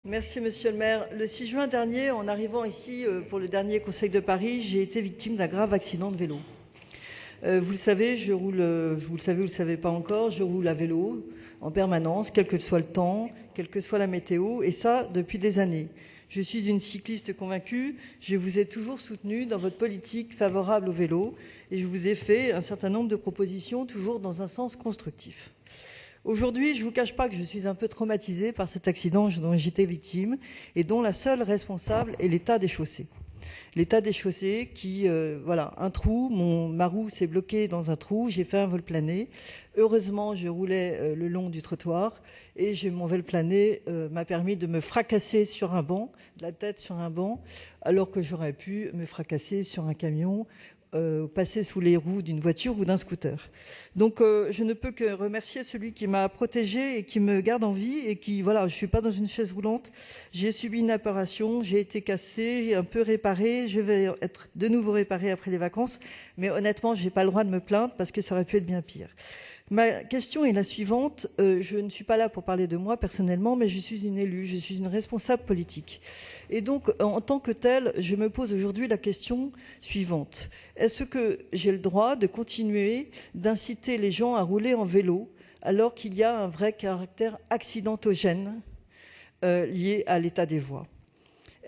Merci, Monsieur le maire. Le 6 juin dernier, en arrivant ici pour le dernier Conseil de Paris, j'ai été victime d'un grave accident de vélo. Vous le savez, vous le savez pas encore, je roule à vélo en permanence, quel que soit le temps, quelle que soit la météo, et ça depuis des années. Je suis une cycliste convaincue, je vous ai toujours soutenu dans votre politique favorable au vélo et je vous ai fait un certain nombre de propositions, toujours dans un sens constructif. Aujourd'hui, je ne vous cache pas que je suis un peu traumatisée par cet accident dont j'étais victime et dont la seule responsable est l'état des chaussées. L'état des chaussées qui, un trou, ma roue s'est bloquée dans un trou, j'ai fait un vol plané. Heureusement, je roulais le long du trottoir et mon vol plané m'a permis de me fracasser sur un banc, de la tête sur un banc, alors que j'aurais pu me fracasser sur un camion, passer sous les roues d'une voiture ou d'un scooter. Donc je ne peux que remercier celui qui m'a protégée et qui me garde en vie et qui, je ne suis pas dans une chaise roulante, j'ai subi une opération, j'ai été cassée, un peu réparée, je vais être de nouveau réparée après les vacances, mais honnêtement, je n'ai pas le droit de me plaindre parce que ça aurait pu être bien pire. Ma question est la suivante. Je ne suis pas là pour parler de moi personnellement, mais je suis une élue, je suis une responsable politique. Et donc, en tant que telle, je me pose aujourd'hui la question suivante. Est-ce que j'ai le droit de continuer d'inciter les gens à rouler en vélo alors qu'il y a un vrai caractère accidentogène lié à l'état des voies ?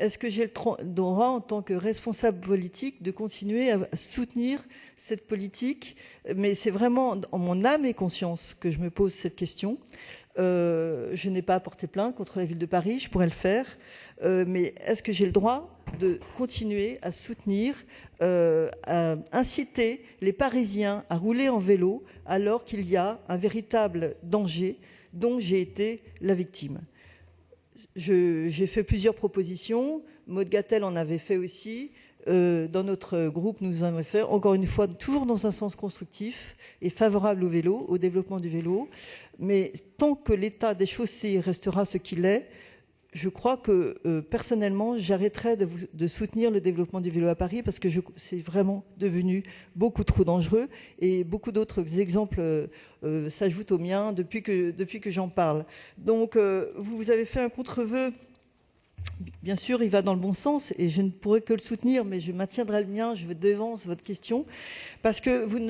Est-ce que j'ai le droit, en tant que responsable politique, de continuer à soutenir cette politique ? Mais c'est vraiment en mon âme et conscience que je me pose cette question. Je n'ai pas porté plainte contre la ville de Paris, je pourrais le faire. Mais est-ce que j'ai le droit de continuer à soutenir, à inciter les Parisiens à rouler en vélo alors qu'il y a un véritable danger dont j'ai été la victime ? J'ai fait plusieurs propositions. Maud Gattel en avait fait aussi. Dans notre groupe, nous en avons fait, encore une fois, toujours dans un sens constructif et favorable au vélo, au développement du vélo. Mais tant que l'état des chaussées restera ce qu'il est, je crois que, personnellement, j'arrêterai de soutenir le développement du vélo à Paris parce que c'est vraiment devenu beaucoup trop dangereux et beaucoup d'autres exemples s'ajoutent aux miens depuis que j'en parle. Donc, vous avez fait un contre-vœu. Bien sûr, il va dans le bon sens et je ne pourrai que le soutenir, mais je maintiendrai le mien, je devance votre question, parce que vous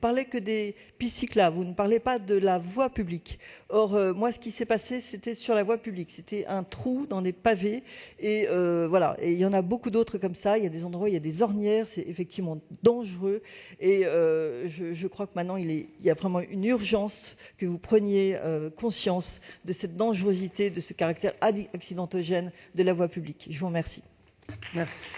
parlez que des pistes cyclables, vous ne parlez pas de la voie publique. Or, moi, ce qui s'est passé, c'était sur la voie publique. C'était un trou dans des pavés et voilà. Et il y en a beaucoup d'autres comme ça. Il y a des endroits, il y a des ornières, c'est effectivement dangereux. Et je crois que maintenant, il y a vraiment une urgence que vous preniez conscience de cette dangerosité, de ce caractère accidentogène de la voie publique. Je vous remercie. Merci.